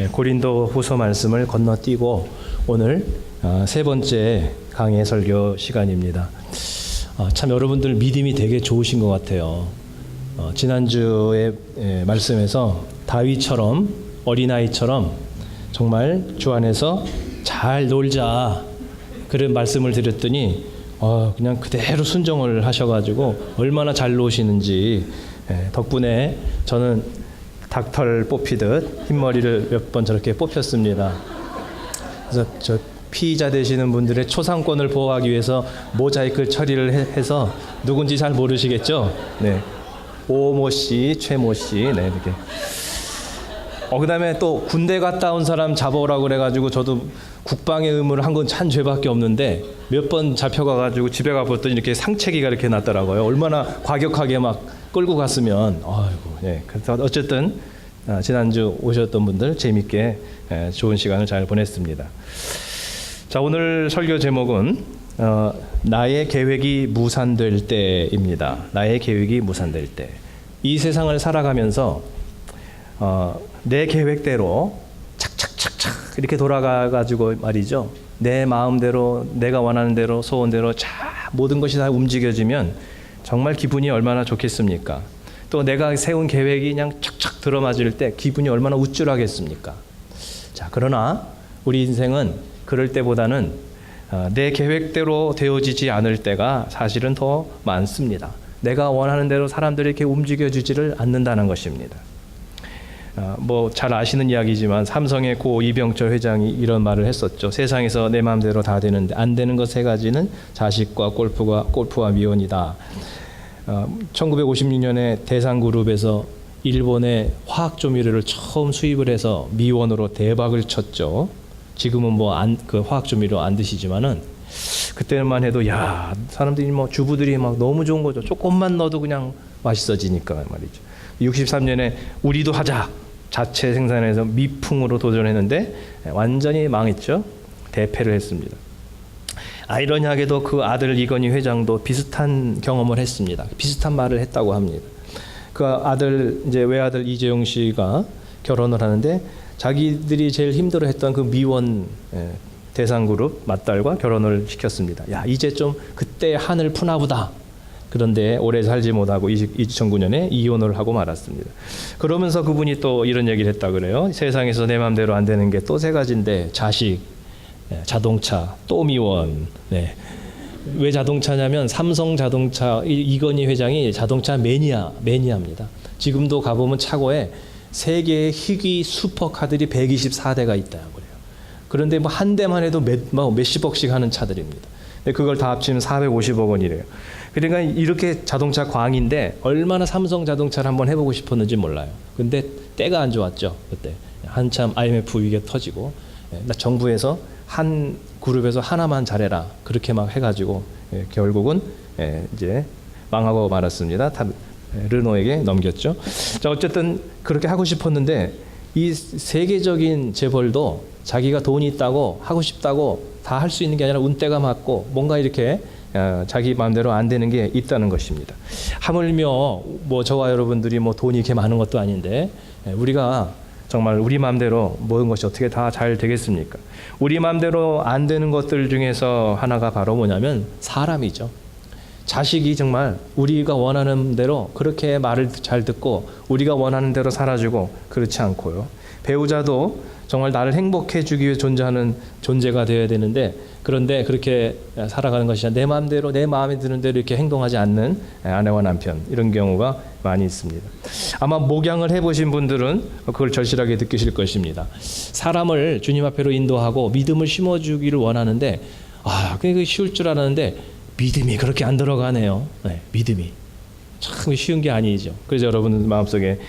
고린도 후서 말씀을 건너뛰고 오늘 세 번째 강의 설교 시간입니다. 참 여러분들 믿음이 되게 좋으신 것 같아요. 지난주에 말씀에서 다윗처럼 어린아이처럼 정말 주 안에서 잘 놀자 그런 말씀을 드렸더니 그냥 그대로 순종을 하셔가지고 얼마나 잘 노시는지 덕분에 저는 닭털 뽑히듯 흰머리를 몇 번 저렇게 뽑혔습니다. 그래서 저 피의자 되시는 분들의 초상권을 보호하기 위해서 모자이크 처리를 해서 누군지 잘 모르시겠죠? 네, 오모 씨, 최모 씨, 네 이렇게. 그다음에 또 군대 갔다 온 사람 잡아오라고 그래가지고 저도 국방의 의무를 한 건 한 죄밖에 없는데 몇 번 잡혀가가지고 집에 가봤더니 이렇게 상체기가 이렇게 났더라고요. 얼마나 과격하게 막 끌고 갔으면. 네. 그래서 어쨌든 지난주 오셨던 분들 재밌게 좋은 시간을 잘 보냈습니다. 자, 오늘 설교 제목은 나의 계획이 무산될 때입니다. 나의 계획이 무산될 때. 이 세상을 살아가면서 내 계획대로 착착착착 이렇게 돌아가가지고 말이죠. 내 마음대로 내가 원하는 대로 소원대로 모든 것이 다 움직여지면 정말 기분이 얼마나 좋겠습니까? 또 내가 세운 계획이 그냥 착착 들어맞을 때 기분이 얼마나 우쭐하겠습니까? 자, 그러나 우리 인생은 그럴 때보다는 내 계획대로 되어지지 않을 때가 사실은 더 많습니다. 내가 원하는 대로 사람들이 이렇게 움직여주지를 않는다는 것입니다. 잘 아시는 이야기지만 삼성의 고 이병철 회장이 이런 말을 했었죠. 세상에서 내 마음대로 다 되는데 안 되는 것 세 가지는 자식과 골프와 미혼이다. 1956년에 대상그룹에서 일본의 화학조미료를 처음 수입을 해서 미원으로 대박을 쳤죠. 지금은 그 화학조미료 안 드시지만은 그때만 해도 사람들이 주부들이 막 너무 좋은 거죠. 조금만 넣어도 그냥 맛있어지니까 말이죠. 63년에 우리도 하자. 자체 생산해서 미풍으로 도전했는데 완전히 망했죠. 대패를 했습니다. 아이러니하게도 그 아들 이건희 회장도 비슷한 경험을 했습니다. 비슷한 말을 했다고 합니다. 그 아들 이제 외아들 이재용 씨가 결혼을 하는데 자기들이 제일 힘들어했던 그 미원 대상그룹 맏딸과 결혼을 시켰습니다. 이제 좀 그때 하늘 푸나보다. 그런데 오래 살지 못하고 2009년에 이혼을 하고 말았습니다. 그러면서 그분이 또 이런 얘기를 했다 그래요. 세상에서 내 마음대로 안 되는 게 또 세 가지인데 자식, 자동차, 또 미원. 네. 왜 자동차냐면 삼성 자동차 이건희 회장이 자동차 매니아입니다. 지금도 가보면 차고에 세계의 희귀 슈퍼카들이 124대가 있다고 그래요. 그런데 한 대만 해도 몇십억씩 하는 차들입니다. 근데 그걸 다 합치면 450억 원이래요. 그러니까 이렇게 자동차 광인데 얼마나 삼성 자동차를 한번 해보고 싶었는지 몰라요. 근데 때가 안 좋았죠. 그때 한참 IMF 위기가 터지고 정부에서 한 그룹에서 하나만 잘해라 그렇게 막 해가지고 결국은 이제 망하고 말았습니다. 다 르노에게 넘겼죠. 자, 어쨌든 그렇게 하고 싶었는데 이 세계적인 재벌도 자기가 돈이 있다고 하고 싶다고 다 할 수 있는 게 아니라 운때가 맞고 뭔가 이렇게 자기 마음대로 안 되는 게 있다는 것입니다. 하물며 저와 여러분들이 돈이 이렇게 많은 것도 아닌데 우리가 정말 우리 마음대로 모든 것이 어떻게 다 잘 되겠습니까? 우리 마음대로 안 되는 것들 중에서 하나가 바로 뭐냐면 사람이죠. 자식이 정말 우리가 원하는 대로 그렇게 말을 잘 듣고 우리가 원하는 대로 살아주고 그렇지 않고요. 배우자도 정말 나를 행복해 주기 위해 존재하는 존재가 되어야 되는데 그런데 그렇게 살아가는 것이 내 마음대로 내 마음에 드는 대로 이렇게 행동하지 않는 아내와 남편 이런 경우가 많이 있습니다. 아마 목양을 해보신 분들은 그걸 절실하게 느끼실 것입니다. 사람을 주님 앞으로 인도하고 믿음을 심어주기를 원하는데 그게 쉬울 줄 알았는데 믿음이 그렇게 안 들어가네요. 믿음이 참 쉬운 게 아니죠. 그래서 여러분 마음속에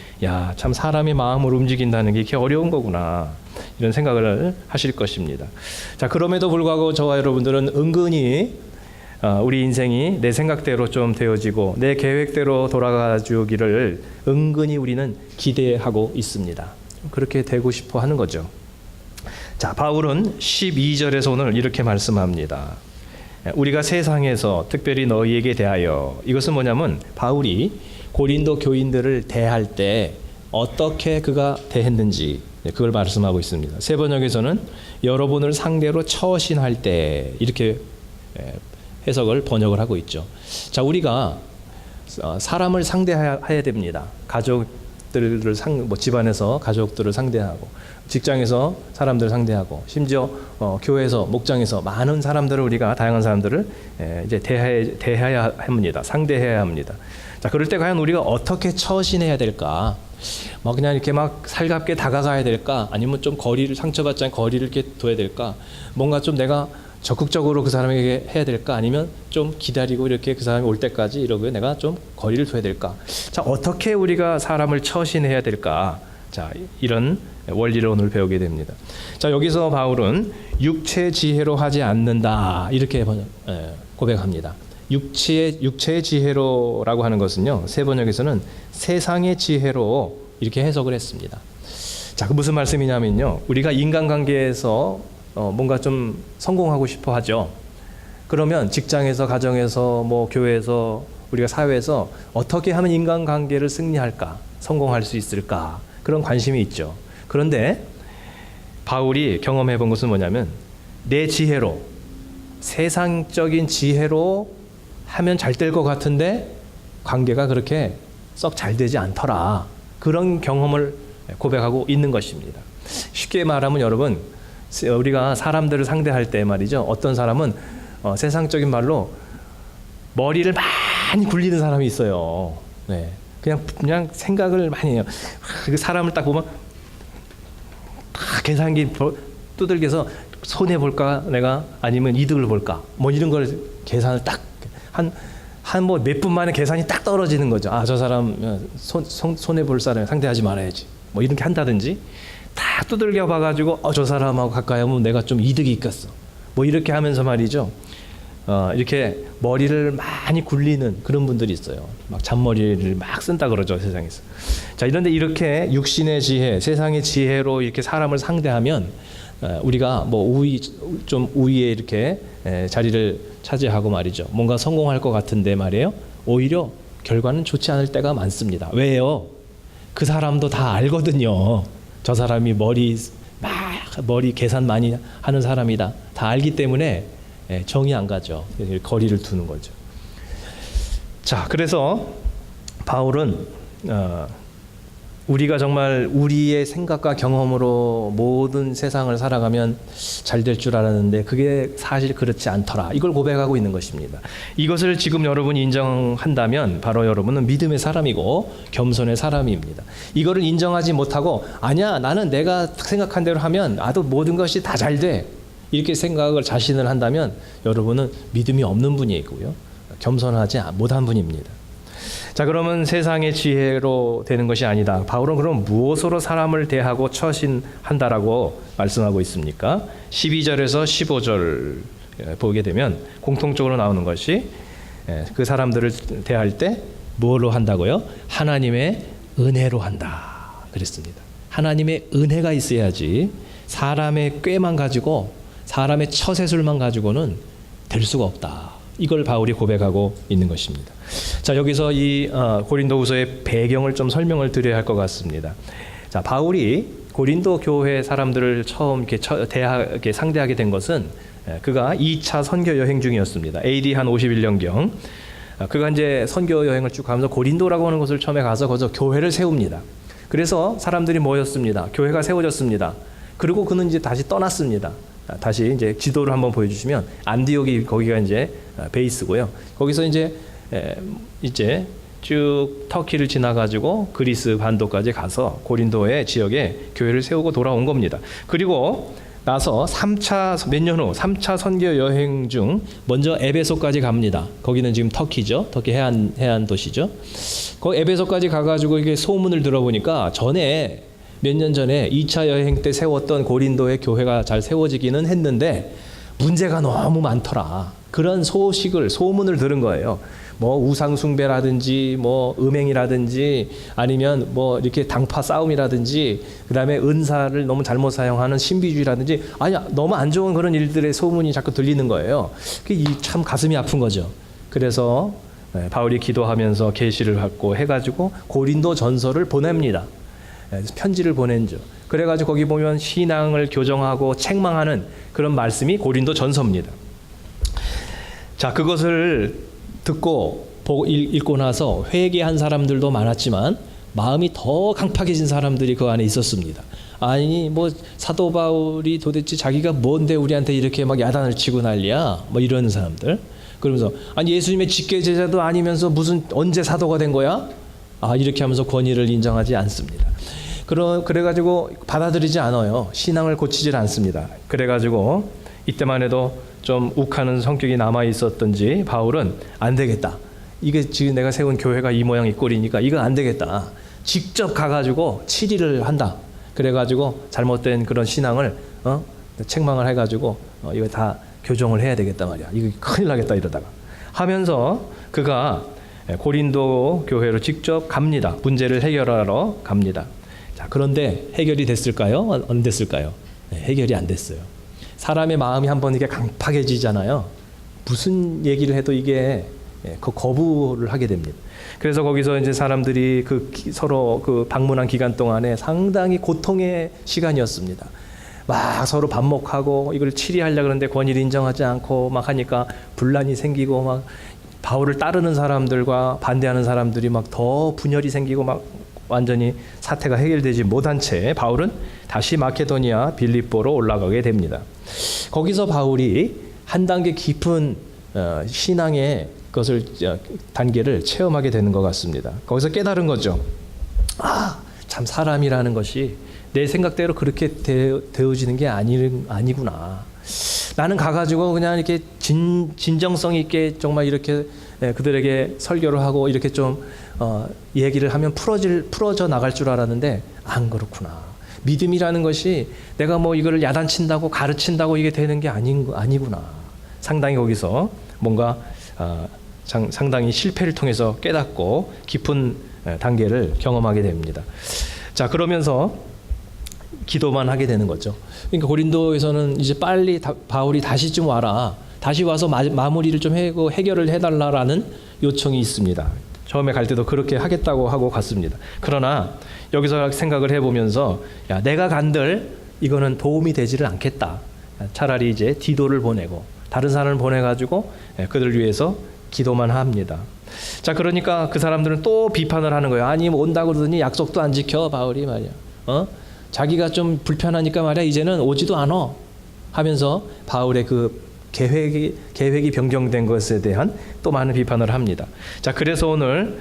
참 사람의 마음을 움직인다는 게 이렇게 어려운 거구나 이런 생각을 하실 것입니다. 자, 그럼에도 불구하고 저와 여러분들은 은근히 우리 인생이 내 생각대로 좀 되어지고 내 계획대로 돌아가 주기를 은근히 우리는 기대하고 있습니다. 그렇게 되고 싶어 하는 거죠. 자, 바울은 12절에서 오늘 이렇게 말씀합니다. 우리가 세상에서 특별히 너희에게 대하여, 이것은 뭐냐면 바울이 고린도 교인들을 대할 때 어떻게 그가 대했는지 그걸 말씀하고 있습니다. 세 번역에서는 여러분을 상대로 처신할 때 이렇게 해석을 번역을 하고 있죠. 자, 우리가 사람을 상대해야 됩니다. 가족들을 뭐 집안에서 가족들을 상대하고 직장에서 사람들을 상대하고 심지어 교회에서 목장에서 많은 사람들을 우리가 다양한 사람들을 이제 대해야 합니다. 상대해야 합니다. 자, 그럴 때 과연 우리가 어떻게 처신해야 될까? 뭐 그냥 이렇게 막 살갑게 다가가야 될까? 아니면 좀 거리를 상처받지 않게 거리를 이렇게 둬야 될까? 뭔가 좀 내가 적극적으로 그 사람에게 해야 될까? 아니면 좀 기다리고 이렇게 그 사람이 올 때까지 이러고 내가 좀 거리를 둬야 될까? 자, 어떻게 우리가 사람을 처신해야 될까? 자, 이런 원리를 오늘 배우게 됩니다. 자, 여기서 바울은 육체 지혜로 하지 않는다 이렇게 고백합니다. 육체의 지혜로라고 하는 것은요, 세 번역에서는 세상의 지혜로 이렇게 해석을 했습니다. 자, 그 무슨 말씀이냐면요, 우리가 인간관계에서 뭔가 좀 성공하고 싶어 하죠. 그러면 직장에서, 가정에서, 뭐 교회에서, 우리가 사회에서 어떻게 하면 인간관계를 승리할까, 성공할 수 있을까, 그런 관심이 있죠. 그런데 바울이 경험해 본 것은 뭐냐면, 내 지혜로, 세상적인 지혜로 하면 잘 될 것 같은데 관계가 그렇게 썩 잘 되지 않더라, 그런 경험을 고백하고 있는 것입니다. 쉽게 말하면 여러분, 우리가 사람들을 상대할 때 말이죠, 어떤 사람은 세상적인 말로 머리를 많이 굴리는 사람이 있어요. 네, 그냥 생각을 많이 해요. 그 사람을 딱 보면 계산기 두들겨서 손해 볼까 내가, 아니면 이득을 볼까, 뭐 이런 걸 계산을 딱 한 뭐 몇 분 만에 계산이 딱 떨어지는 거죠. 아, 저 사람 손해 볼 사람 상대하지 말아야지, 뭐 이렇게 한다든지, 다 두들겨 봐가지고 저 사람하고 가까이 하면 내가 좀 이득이 있겠어, 뭐 이렇게 하면서 말이죠, 이렇게 머리를 많이 굴리는 그런 분들이 있어요. 막 잔머리를 막 쓴다 그러죠, 세상에서. 자, 이런데 이렇게 육신의 지혜, 세상의 지혜로 이렇게 사람을 상대하면 우리가 뭐 우위에 이렇게 자리를 차지하고 말이죠, 뭔가 성공할 것 같은데 말이에요, 오히려 결과는 좋지 않을 때가 많습니다. 왜요? 그 사람도 다 알거든요. 저 사람이 머리 계산 많이 하는 사람이다, 다 알기 때문에 정이 안 가죠. 거리를 두는 거죠. 자, 그래서 바울은 우리가 정말 우리의 생각과 경험으로 모든 세상을 살아가면 잘 될 줄 알았는데 그게 사실 그렇지 않더라, 이걸 고백하고 있는 것입니다. 이것을 지금 여러분이 인정한다면 바로 여러분은 믿음의 사람이고 겸손의 사람입니다. 이거를 인정하지 못하고 아니야, 나는 내가 생각한 대로 하면 나도 모든 것이 다 잘 돼, 이렇게 생각을 자신을 한다면 여러분은 믿음이 없는 분이고요, 겸손하지 못한 분입니다. 자, 그러면 세상의 지혜로 되는 것이 아니다. 바울은 그럼 무엇으로 사람을 대하고 처신한다라고 말씀하고 있습니까? 12절에서 15절 보게 되면 공통적으로 나오는 것이 그 사람들을 대할 때 뭐로 한다고요? 하나님의 은혜로 한다 그랬습니다. 하나님의 은혜가 있어야지 사람의 꾀만 가지고, 사람의 처세술만 가지고는 될 수가 없다, 이걸 바울이 고백하고 있는 것입니다. 자, 여기서 이 고린도후서의 배경을 좀 설명을 드려야 할 것 같습니다. 자, 바울이 고린도 교회 사람들을 처음 이렇게 상대하게 된 것은 그가 2차 선교 여행 중이었습니다. AD 한 51년경 그가 이제 선교 여행을 쭉 가면서 고린도라고 하는 곳을 처음에 가서 거기서 교회를 세웁니다. 그래서 사람들이 모였습니다. 교회가 세워졌습니다. 그리고 그는 이제 다시 떠났습니다. 다시 이제 지도를 한번 보여주시면 안디옥이 거기가 이제 베이스고요. 거기서 이제 쭉 터키를 지나가지고 그리스 반도까지 가서 고린도의 지역에 교회를 세우고 돌아온 겁니다. 그리고 나서 3차 몇 년 후 3차 선교 여행 중 먼저 에베소까지 갑니다. 거기는 지금 터키죠. 터키 해안 도시죠. 거기 에베소까지 가가지고 이게 소문을 들어보니까 전에 몇 년 전에 2차 여행 때 세웠던 고린도의 교회가 잘 세워지기는 했는데 문제가 너무 많더라. 그런 소문을 들은 거예요. 뭐 우상 숭배라든지 뭐 음행이라든지 아니면 뭐 이렇게 당파 싸움이라든지 그다음에 은사를 너무 잘못 사용하는 신비주의라든지, 아니야, 너무 안 좋은 그런 일들의 소문이 자꾸 들리는 거예요. 그게 참 가슴이 아픈 거죠. 그래서 바울이 기도하면서 계시를 받고 해가지고 고린도 전서를 보냅니다. 편지를 보낸죠. 그래가지고 거기 보면 신앙을 교정하고 책망하는 그런 말씀이 고린도 전서입니다. 자, 그것을 듣고 읽고 나서 회개한 사람들도 많았지만 마음이 더 강팍해진 사람들이 그 안에 있었습니다. 아니 뭐 사도 바울이 도대체 자기가 뭔데 우리한테 이렇게 막 야단을 치고 난리야, 뭐 이런 사람들. 그러면서 아니 예수님의 직계 제자도 아니면서 무슨 언제 사도가 된 거야? 이렇게 하면서 권위를 인정하지 않습니다. 그래가지고 받아들이지 않아요. 신앙을 고치질 않습니다. 그래가지고 이때만 해도 좀 욱하는 성격이 남아 있었던지 바울은 안 되겠다. 이게 지금 내가 세운 교회가 이 모양 이 꼴이니까 이거 안 되겠다. 직접 가가지고 치리를 한다. 그래가지고 잘못된 그런 신앙을 책망을 해가지고 이거 다 교정을 해야 되겠단 말이야. 이거 큰일 나겠다 이러다가 하면서 그가 고린도 교회로 직접 갑니다. 문제를 해결하러 갑니다. 자, 그런데 해결이 됐을까요? 안 됐을까요? 해결이 안 됐어요. 사람의 마음이 한번 이게 강팍해지잖아요. 무슨 얘기를 해도 이게 거부를 하게 됩니다. 그래서 거기서 이제 사람들이 서로 방문한 기간 동안에 상당히 고통의 시간이었습니다. 막 서로 반목하고 이걸 치리하려고 그러는데 권위를 인정하지 않고 막 하니까 분란이 생기고 막 바울을 따르는 사람들과 반대하는 사람들이 막 더 분열이 생기고 막 완전히 사태가 해결되지 못한 채 바울은 다시 마케도니아 빌립보로 올라가게 됩니다. 거기서 바울이 한 단계 깊은 신앙의 것을 단계를 체험하게 되는 것 같습니다. 거기서 깨달은 거죠. 참 사람이라는 것이 내 생각대로 그렇게 되어지는 게 아니구나. 나는 가가지고 그냥 이렇게 진정성 있게 정말 이렇게 그들에게 설교를 하고 이렇게 좀 얘기를 하면 풀어져 나갈 줄 알았는데 안 그렇구나. 믿음이라는 것이 내가 뭐 이거를 야단친다고 가르친다고 이게 되는 게 아니구나. 상당히 거기서 뭔가 상당히 실패를 통해서 깨닫고 깊은 단계를 경험하게 됩니다. 자, 그러면서 기도만 하게 되는 거죠. 그러니까 고린도에서는 이제 빨리 바울이 다시 좀 와라. 다시 와서 마무리를 좀 해결을 해달라라는 요청이 있습니다. 처음에 갈 때도 그렇게 하겠다고 하고 갔습니다. 그러나 여기서 생각을 해보면서 야, 내가 간들 이거는 도움이 되지를 않겠다. 차라리 이제 디도를 보내고 다른 사람을 보내가지고 그들을 위해서 기도만 합니다. 자, 그러니까 그 사람들은 또 비판을 하는 거예요. 아니 뭐 온다고 그러더니 약속도 안 지켜 바울이 말이야. 자기가 좀 불편하니까 말이야 이제는 오지도 않아 하면서 바울의 그 계획이 변경된 것에 대한 또 많은 비판을 합니다. 자, 그래서 오늘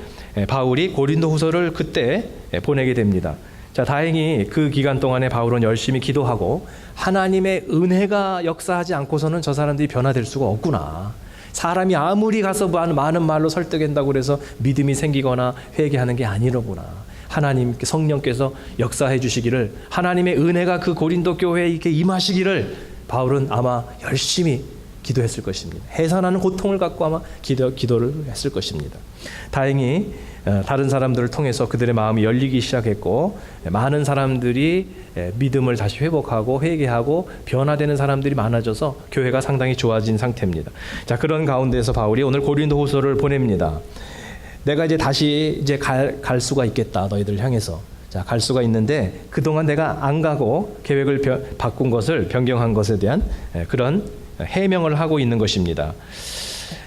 바울이 고린도후서를 그때 보내게 됩니다. 자, 다행히 그 기간 동안에 바울은 열심히 기도하고 하나님의 은혜가 역사하지 않고서는 저 사람들이 변화될 수가 없구나. 사람이 아무리 가서 많은 말로 설득한다고 그래서 믿음이 생기거나 회개하는 게 아니로구나. 하나님 성령께서 역사해 주시기를 하나님의 은혜가 그 고린도 교회에 이렇게 임하시기를 바울은 아마 열심히 기도했을 것입니다. 해산하는 고통을 갖고 아마 기도를 했을 것입니다. 다행히 다른 사람들을 통해서 그들의 마음이 열리기 시작했고 많은 사람들이 믿음을 다시 회복하고 회개하고 변화되는 사람들이 많아져서 교회가 상당히 좋아진 상태입니다. 자, 그런 가운데서 바울이 오늘 고린도후서를 보냅니다. 내가 이제 다시 갈 수가 있겠다. 너희들을 향해서. 자, 갈 수가 있는데 그동안 내가 안 가고 계획을 바꾼 것을 변경한 것에 대한 그런 해명을 하고 있는 것입니다.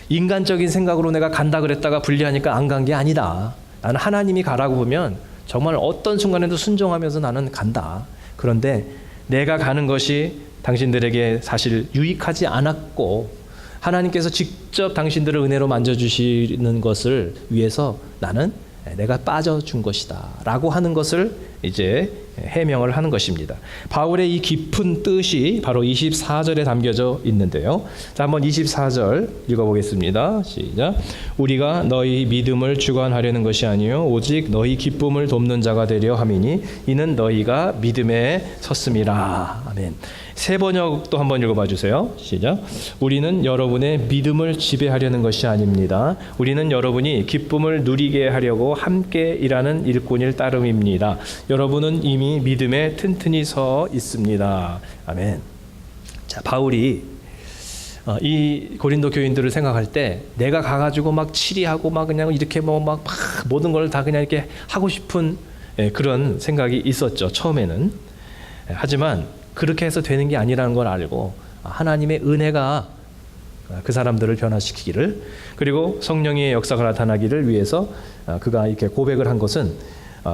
인간적인 생각으로 내가 간다 그랬다가 불리하니까 안 간 게 아니다. 나는 하나님이 가라고 보면 정말 어떤 순간에도 순종하면서 나는 간다. 그런데 내가 가는 것이 당신들에게 사실 유익하지 않았고 하나님께서 직접 당신들을 은혜로 만져주시는 것을 위해서 나는 내가 빠져준 것이다 라고 하는 것을 이제 해명을 하는 것입니다. 바울의 이 깊은 뜻이 바로 24절에 담겨져 있는데요. 자, 한번 24절 읽어보겠습니다. 시작. 우리가 너희 믿음을 주관하려는 것이 아니요 오직 너희 기쁨을 돕는 자가 되려 함이니 이는 너희가 믿음에 섰음이라. 아멘. 세 번역도 한번 읽어봐 주세요. 시작. 우리는 여러분의 믿음을 지배하려는 것이 아닙니다. 우리는 여러분이 기쁨을 누리게 하려고 함께 일하는 일꾼일 따름입니다. 여러분은 이미 믿음에 튼튼히 서 있습니다. 아멘. 자, 바울이 이 고린도 교인들을 생각할 때 내가 가가지고 막 치리하고 막 그냥 이렇게 막 모든 걸 다 그냥 이렇게 하고 싶은 그런 생각이 있었죠. 처음에는. 하지만 그렇게 해서 되는 게 아니라는 걸 알고 하나님의 은혜가 그 사람들을 변화시키기를, 그리고 성령의 역사가 나타나기를 위해서 그가 이렇게 고백을 한 것은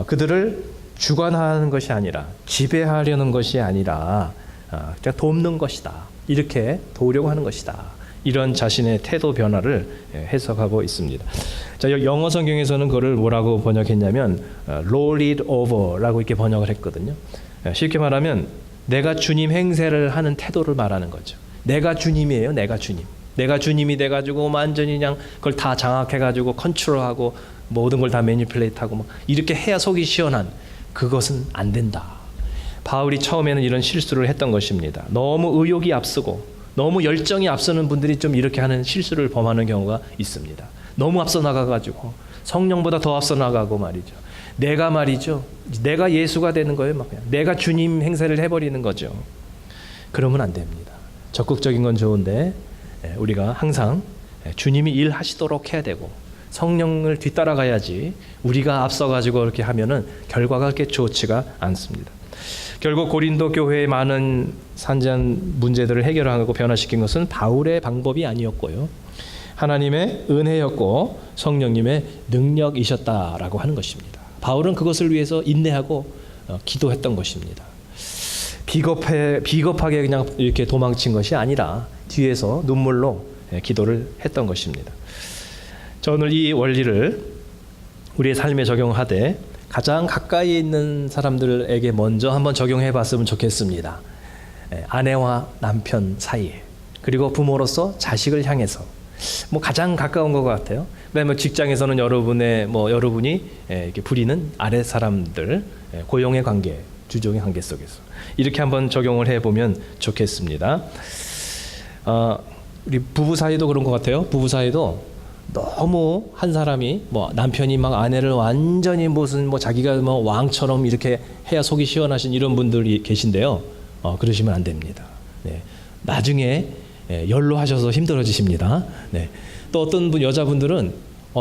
그들을 주관하는 것이 아니라, 지배하려는 것이 아니라 그냥 돕는 것이다. 이렇게 도우려고 하는 것이다. 이런 자신의 태도 변화를 해석하고 있습니다. 자, 영어 성경에서는 그걸 뭐라고 번역했냐면 roll it over라고 이렇게 번역을 했거든요. 쉽게 말하면 내가 주님 행세를 하는 태도를 말하는 거죠. 내가 주님이에요. 내가 주님. 내가 주님이 돼가지고 완전히 그냥 그걸 다 장악해가지고 컨트롤하고 모든 걸 다 매니플레이트하고 막 이렇게 해야 속이 시원한, 그것은 안 된다. 바울이 처음에는 이런 실수를 했던 것입니다. 너무 의욕이 앞서고 너무 열정이 앞서는 분들이 좀 이렇게 하는 실수를 범하는 경우가 있습니다. 너무 앞서 나가가지고 성령보다 더 앞서 나가고 말이죠. 내가 말이죠. 내가 예수가 되는 거예요. 막 그냥 내가 주님 행세를 해버리는 거죠. 그러면 안 됩니다. 적극적인 건 좋은데 우리가 항상 주님이 일하시도록 해야 되고 성령을 뒤따라가야지, 우리가 앞서가지고 그렇게 하면은 결과가 그렇게 좋지가 않습니다. 결국 고린도 교회의 많은 산재한 문제들을 해결하고 변화시킨 것은 바울의 방법이 아니었고요, 하나님의 은혜였고 성령님의 능력이셨다라고 하는 것입니다. 바울은 그것을 위해서 인내하고 기도했던 것입니다. 비겁하게 그냥 이렇게 도망친 것이 아니라 뒤에서 눈물로 기도를 했던 것입니다. 저 오늘 이 원리를 우리의 삶에 적용하되 가장 가까이 있는 사람들에게 먼저 한번 적용해 봤으면 좋겠습니다. 아내와 남편 사이에, 그리고 부모로서 자식을 향해서 가장 가까운 것 같아요. 왜냐하면 직장에서는 여러분이 이렇게 부리는 아래 사람들, 고용의 관계, 주종의 관계 속에서 이렇게 한번 적용을 해보면 좋겠습니다. 우리 부부 사이도 그런 것 같아요. 부부 사이도 너무 한 사람이 남편이 막 아내를 완전히 무슨 자기가 왕처럼 이렇게 해야 속이 시원하신 이런 분들이 계신데요. 그러시면 안 됩니다. 네. 나중에 연로하셔서 힘들어지십니다. 네. 또 어떤 여자분들은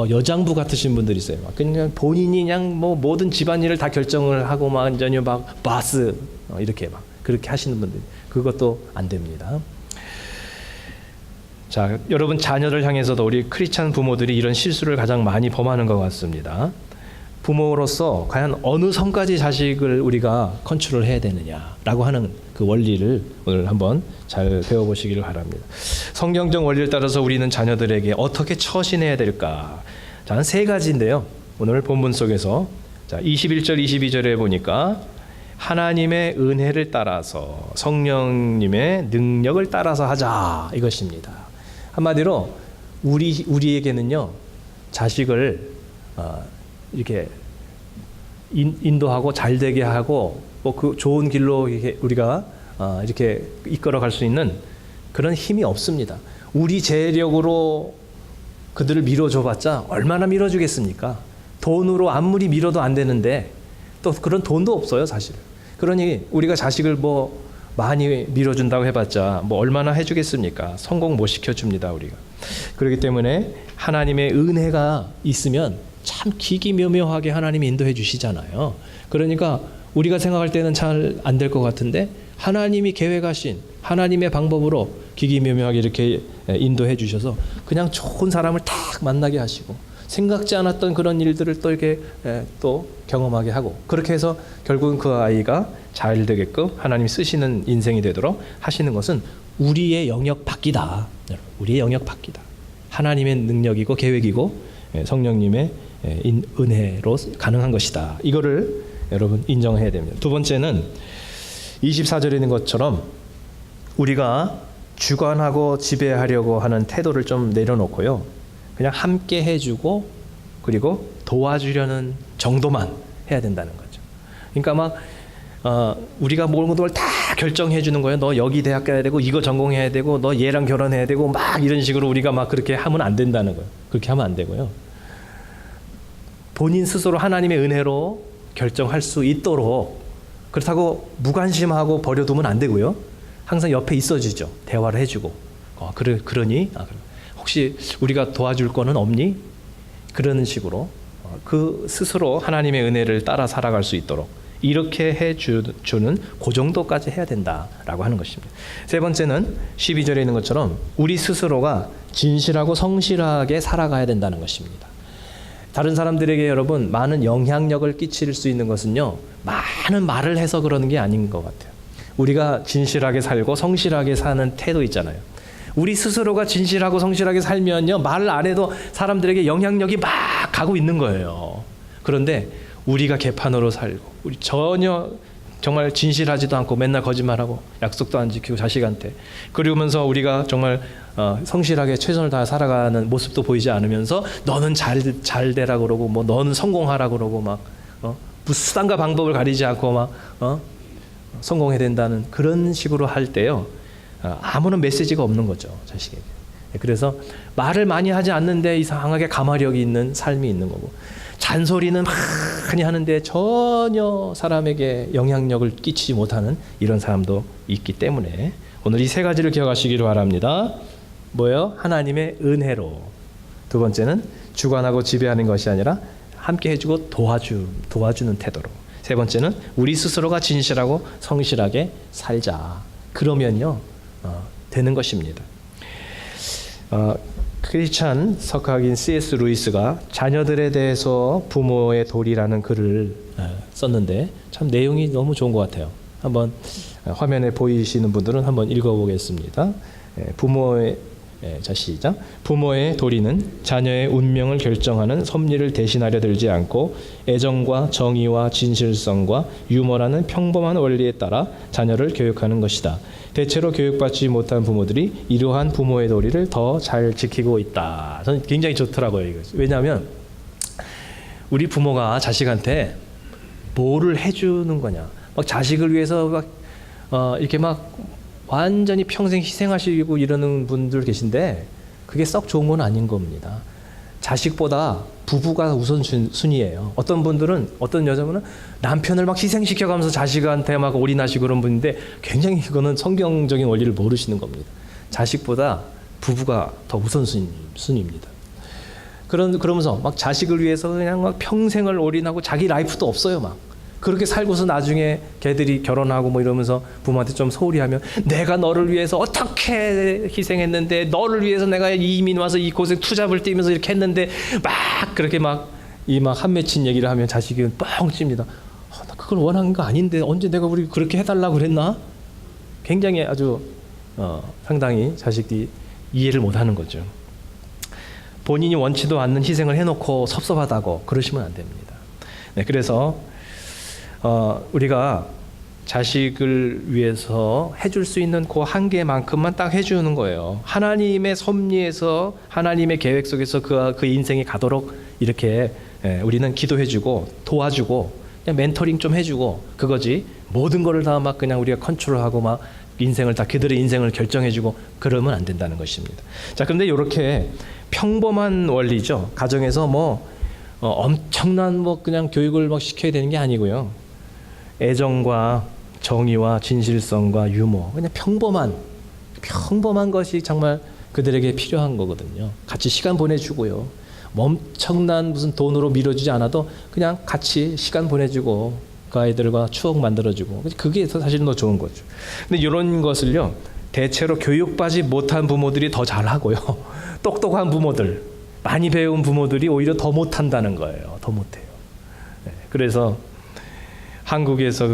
여장부 같으신 분들이 있어요. 그냥 본인이 그냥 모든 집안일을 다 결정을 하고 완전히 바스 이렇게 그렇게 하시는 분들, 그것도 안 됩니다. 자, 여러분 자녀를 향해서도 우리 크리스찬 부모들이 이런 실수를 가장 많이 범하는 것 같습니다. 부모로서 과연 어느 선까지 자식을 우리가 컨트롤해야 되느냐라고 하는 그 원리를 오늘 한번 잘 배워보시기를 바랍니다. 성경적 원리를 따라서 우리는 자녀들에게 어떻게 처신해야 될까? 자, 세 가지인데요. 오늘 본문 속에서 21절 22절에 보니까 하나님의 은혜를 따라서 성령님의 능력을 따라서 하자, 이것입니다. 한마디로 우리에게는요, 자식을 이렇게 인도하고 잘 되게 하고 그 좋은 길로 우리가 이렇게 이끌어갈 수 있는 그런 힘이 없습니다. 우리 재력으로 그들을 밀어줘봤자 얼마나 밀어주겠습니까? 돈으로 아무리 밀어도 안 되는데 또 그런 돈도 없어요, 사실. 그러니 우리가 자식을 많이 밀어준다고 해봤자 얼마나 해주겠습니까? 성공 못 시켜줍니다, 우리가. 그렇기 때문에 하나님의 은혜가 있으면 참 기기묘묘하게 하나님이 인도해 주시잖아요. 그러니까 우리가 생각할 때는 잘 안 될 것 같은데 하나님이 계획하신 하나님의 방법으로 기기묘묘하게 이렇게 인도해 주셔서 그냥 좋은 사람을 딱 만나게 하시고 생각지 않았던 그런 일들을 또 이렇게 또 경험하게 하고, 그렇게 해서 결국은 그 아이가 잘 되게끔 하나님이 쓰시는 인생이 되도록 하시는 것은 우리의 영역 밖이다. 우리의 영역 밖이다. 하나님의 능력이고 계획이고 성령님의 은혜로 가능한 것이다. 이거를 여러분 인정해야 됩니다. 두 번째는 24절에 있는 것처럼 우리가 주관하고 지배하려고 하는 태도를 좀 내려놓고요, 그냥 함께 해주고 그리고 도와주려는 정도만 해야 된다는 거죠. 그러니까 우리가 모든 걸 다 결정해 주는 거예요. 너 여기 대학 가야 되고 이거 전공해야 되고 너 얘랑 결혼해야 되고 이런 식으로 우리가 그렇게 하면 안 된다는 거예요. 그렇게 하면 안 되고요. 본인 스스로 하나님의 은혜로 결정할 수 있도록, 그렇다고 무관심하고 버려두면 안 되고요. 항상 옆에 있어주죠. 대화를 해주고. 그러니 혹시 우리가 도와줄 거는 없니? 그러는 식으로 그 스스로 하나님의 은혜를 따라 살아갈 수 있도록 이렇게 해주는 그 정도까지 해야 된다라고 하는 것입니다. 세 번째는 12절에 있는 것처럼 우리 스스로가 진실하고 성실하게 살아가야 된다는 것입니다. 다른 사람들에게 여러분 많은 영향력을 끼칠 수 있는 것은요, 많은 말을 해서 그러는 게 아닌 것 같아요. 우리가 진실하게 살고 성실하게 사는 태도 있잖아요. 우리 스스로가 진실하고 성실하게 살면요, 말을 안 해도 사람들에게 영향력이 막 가고 있는 거예요. 그런데 우리가 개판으로 살고, 우리 전혀 정말 진실하지도 않고 맨날 거짓말하고 약속도 안 지키고 자식한테, 그러면서 우리가 정말 성실하게 최선을 다해 살아가는 모습도 보이지 않으면서 너는 잘 되라 그러고 뭐 너는 성공하라 그러고 막 수단과 방법을 가리지 않고 막 성공해야 된다는 그런 식으로 할 때요, 아무런 메시지가 없는 거죠, 자식에게. 그래서 말을 많이 하지 않는데 이상하게 가마력이 있는 삶이 있는 거고, 잔소리는 많이 하는데 전혀 사람에게 영향력을 끼치지 못하는 이런 사람도 있기 때문에 오늘 이 세 가지를 기억하시기를 바랍니다. 뭐예요? 하나님의 은혜로. 두 번째는 주관하고 지배하는 것이 아니라 함께 해주고 도와주는 태도로. 세 번째는 우리 스스로가 진실하고 성실하게 살자. 그러면요 되는 것입니다. 크리스찬 석학인 C.S. 루이스가 자녀들에 대해서 부모의 도리라는 글을 썼는데 참 내용이 너무 좋은 것 같아요. 한번 화면에 보이시는 분들은 한번 읽어보겠습니다. 시작. 부모의 도리는 자녀의 운명을 결정하는 섭리를 대신하려 들지 않고 애정과 정의와 진실성과 유머라는 평범한 원리에 따라 자녀를 교육하는 것이다. 대체로 교육받지 못한 부모들이 이러한 부모의 도리를 더 잘 지키고 있다. 저는 굉장히 좋더라고요, 이거. 왜냐하면 우리 부모가 자식한테 뭐를 해주는 거냐, 막 자식을 위해서 막 이렇게 막 완전히 평생 희생하시고 이러는 분들 계신데 그게 썩 좋은 건 아닌 겁니다. 자식보다 부부가 우선순위예요. 어떤 분들은, 어떤 여자분은 남편을 막 희생시켜가면서 자식한테 막 올인하시고 그런 분인데 굉장히 그거는 성경적인 원리를 모르시는 겁니다. 자식보다 부부가 더 우선순위입니다. 그러면서 막 자식을 위해서 그냥 막 평생을 올인하고 자기 라이프도 없어요. 막 그렇게 살고서 나중에 걔들이 결혼하고 뭐 이러면서 부모한테 좀 소홀히 하면 내가 너를 위해서 어떻게 희생했는데, 너를 위해서 내가 이민 와서 이 고생 투잡을 뛰면서 이렇게 했는데, 막 그렇게 막 한 맺힌 얘기를 하면 자식이 뻥 찝니다. 나 그걸 원하는 거 아닌데 언제 내가 우리 그렇게 해달라고 그랬나? 굉장히 아주 상당히 자식들이 이해를 못하는 거죠. 본인이 원치도 않는 희생을 해놓고 섭섭하다고 그러시면 안 됩니다. 네, 그래서 우리가 자식을 위해서 해줄 수 있는 그 한계만큼만 딱 해주는 거예요. 하나님의 섭리에서, 하나님의 계획 속에서 그 인생이 가도록 이렇게 우리는 기도해주고 도와주고 그냥 멘토링 좀 해주고 그거지, 모든 거를 다 막 그냥 우리가 컨트롤하고 막 인생을 다 그들의 인생을 결정해주고 그러면 안 된다는 것입니다. 자, 그런데 이렇게 평범한 원리죠. 가정에서 뭐 엄청난 뭐 그냥 교육을 막 시켜야 되는 게 아니고요. 애정과 정의와 진실성과 유머, 그냥 평범한 것이 정말 그들에게 필요한 거거든요. 같이 시간 보내주고요. 뭐 엄청난 무슨 돈으로 밀어주지 않아도 그냥 같이 시간 보내주고 그 아이들과 추억 만들어주고, 그게 사실은 더 좋은 거죠. 근데 이런 것을요, 대체로 교육받지 못한 부모들이 더 잘하고요. 똑똑한 부모들, 많이 배운 부모들이 오히려 더 못한다는 거예요. 더 못해요. 그래서 한국에서